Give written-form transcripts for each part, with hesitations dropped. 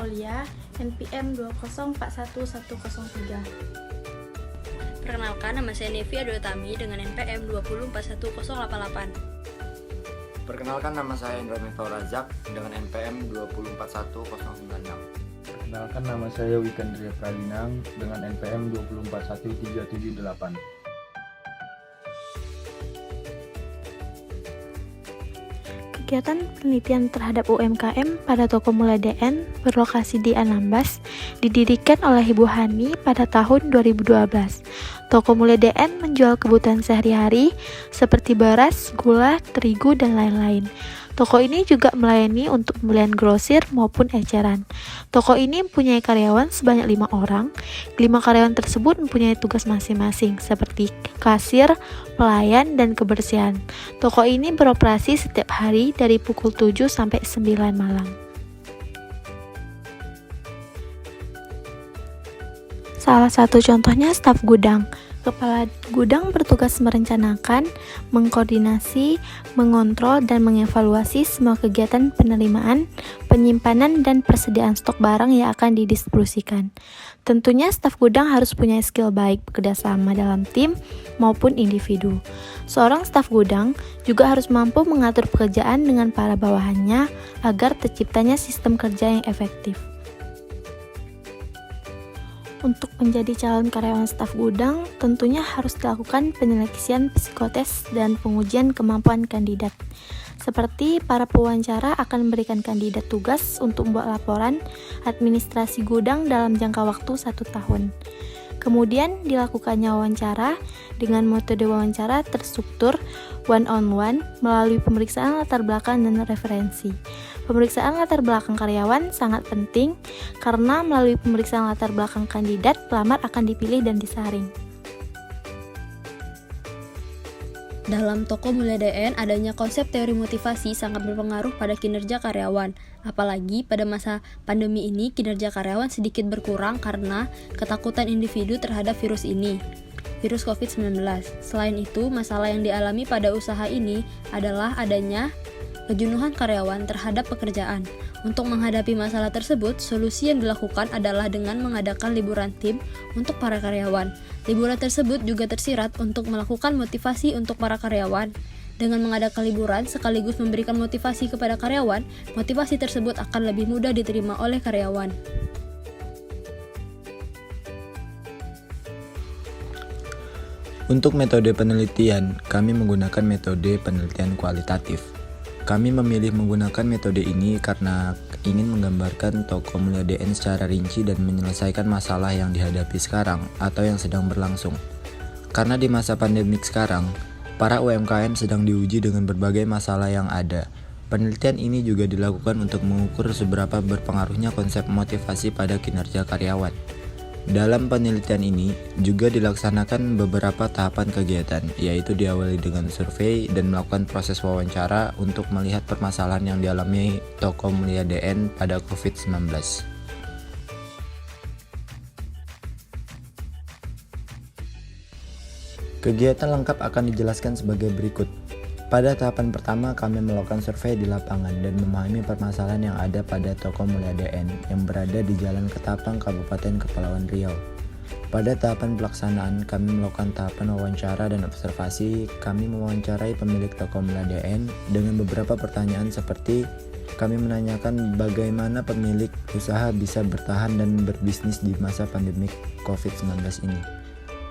Aulia, NPM 2041103. Perkenalkan, nama saya Nevi Adoutami dengan NPM 2041088. Perkenalkan, nama saya Indra Miftahul Razak dengan NPM 2041096. Perkenalkan, nama saya Wikandria Pralinang dengan NPM 2411378. Kegiatan penelitian terhadap UMKM pada Toko Mulia DN berlokasi di Anambas didirikan oleh Ibu Hani pada tahun 2012. Toko Mulia DN menjual kebutuhan sehari-hari seperti beras, gula, terigu, dan lain-lain. Toko ini juga melayani untuk pembelian grosir maupun eceran. Toko ini mempunyai karyawan sebanyak 5 orang. 5 karyawan tersebut mempunyai tugas masing-masing seperti kasir, pelayan, dan kebersihan. Toko ini beroperasi setiap hari dari pukul 7 sampai 9 malam. Salah satu contohnya staf gudang. Kepala gudang bertugas merencanakan, mengkoordinasi, mengontrol, dan mengevaluasi semua kegiatan penerimaan, penyimpanan, dan persediaan stok barang yang akan didistribusikan. Tentunya staf gudang harus punya skill baik bekerjasama dalam tim maupun individu. Seorang staf gudang juga harus mampu mengatur pekerjaan dengan para bawahannya agar terciptanya sistem kerja yang efektif. Untuk menjadi calon karyawan staf gudang, tentunya harus dilakukan penyeleksian psikotes dan pengujian kemampuan kandidat. Seperti para pewawancara akan memberikan kandidat tugas untuk membuat laporan administrasi gudang dalam jangka waktu 1 tahun. Kemudian dilakukannya wawancara dengan metode wawancara terstruktur one-on-one melalui pemeriksaan latar belakang dan referensi. Pemeriksaan latar belakang karyawan sangat penting karena melalui pemeriksaan latar belakang kandidat, pelamar akan dipilih dan disaring. Dalam Toko Mulia DN, adanya konsep teori motivasi sangat berpengaruh pada kinerja karyawan. Apalagi pada masa pandemi ini, kinerja karyawan sedikit berkurang karena ketakutan individu terhadap virus ini, virus COVID-19. Selain itu, masalah yang dialami pada usaha ini adalah adanya kejenuhan karyawan terhadap pekerjaan. Untuk menghadapi masalah tersebut, solusi yang dilakukan adalah dengan mengadakan liburan tim untuk para karyawan. Liburan tersebut juga tersirat untuk melakukan motivasi untuk para karyawan. Dengan mengadakan liburan sekaligus memberikan motivasi kepada karyawan, motivasi tersebut akan lebih mudah diterima oleh karyawan. Untuk metode penelitian, kami menggunakan metode penelitian kualitatif. Kami memilih menggunakan metode ini karena ingin menggambarkan Toko Mulia DN secara rinci dan menyelesaikan masalah yang dihadapi sekarang atau yang sedang berlangsung. Karena di masa pandemik sekarang, para UMKM sedang diuji dengan berbagai masalah yang ada. Penelitian ini juga dilakukan untuk mengukur seberapa berpengaruhnya konsep motivasi pada kinerja karyawan. Dalam penelitian ini juga dilaksanakan beberapa tahapan kegiatan, yaitu diawali dengan survei dan melakukan proses wawancara untuk melihat permasalahan yang dialami Toko Mulia DN pada COVID-19. Kegiatan lengkap akan dijelaskan sebagai berikut. Pada tahapan pertama, kami melakukan survei di lapangan dan memahami permasalahan yang ada pada Toko Mulia DN yang berada di Jalan Ketapang, Kabupaten Kepulauan Riau. Pada tahapan pelaksanaan, kami melakukan tahapan wawancara dan observasi. Kami mewawancarai pemilik Toko Mulia DN dengan beberapa pertanyaan seperti kami menanyakan bagaimana pemilik usaha bisa bertahan dan berbisnis di masa pandemik COVID-19 ini.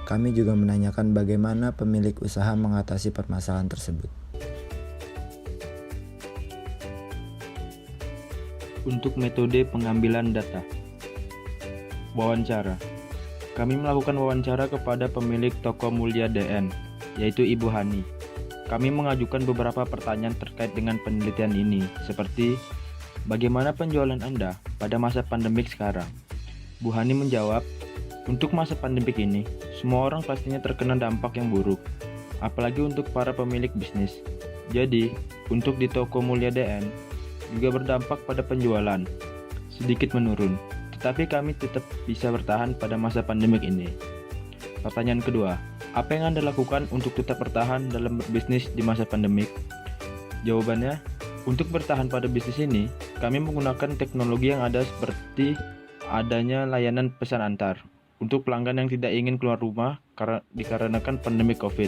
Kami juga menanyakan bagaimana pemilik usaha mengatasi permasalahan tersebut. Untuk metode pengambilan data, wawancara. Kami melakukan wawancara kepada pemilik Toko Mulia DN, yaitu Ibu Hani. Kami mengajukan beberapa pertanyaan terkait dengan penelitian ini, seperti bagaimana penjualan Anda pada masa pandemik sekarang? Bu Hani menjawab, untuk masa pandemik ini, semua orang pastinya terkena dampak yang buruk, apalagi untuk para pemilik bisnis. Jadi, untuk di Toko Mulia DN, juga berdampak pada penjualan, sedikit menurun, tetapi kami tetap bisa bertahan pada masa pandemik ini. Pertanyaan kedua, apa yang Anda lakukan untuk tetap bertahan dalam berbisnis di masa pandemik? Jawabannya, untuk bertahan pada bisnis ini, kami menggunakan teknologi yang ada seperti adanya layanan pesan antar untuk pelanggan yang tidak ingin keluar rumah dikarenakan pandemi COVID.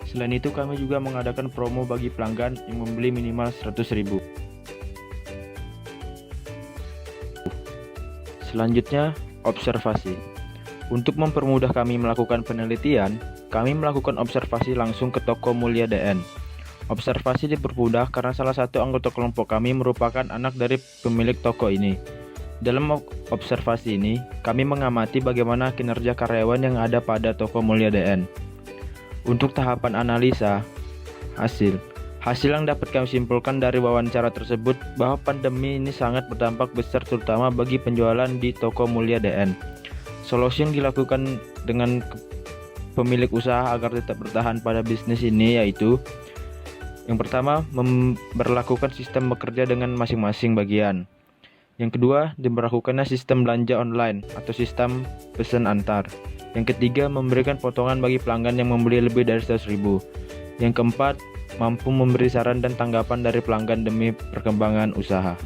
Selain itu, kami juga mengadakan promo bagi pelanggan yang membeli minimal 100.000. Selanjutnya, observasi. Untuk mempermudah kami melakukan penelitian, kami melakukan observasi langsung ke toko Mulia DN. Observasi dipermudah karena salah satu anggota kelompok kami merupakan anak dari pemilik toko ini. Dalam observasi ini, kami mengamati bagaimana kinerja karyawan yang ada pada toko Mulia DN. Untuk tahapan analisa, hasil yang dapat kami simpulkan dari wawancara tersebut bahwa pandemi ini sangat berdampak besar terutama bagi penjualan di toko Mulia DN. Solusi yang dilakukan dengan pemilik usaha agar tetap bertahan pada bisnis ini yaitu yang pertama, memberlakukan sistem bekerja dengan masing-masing bagian. Yang kedua, diberlakukannya sistem belanja online atau sistem pesan antar. Yang ketiga, memberikan potongan bagi pelanggan yang membeli lebih dari 100.000. Yang keempat, mampu memberi saran dan tanggapan dari pelanggan demi perkembangan usaha.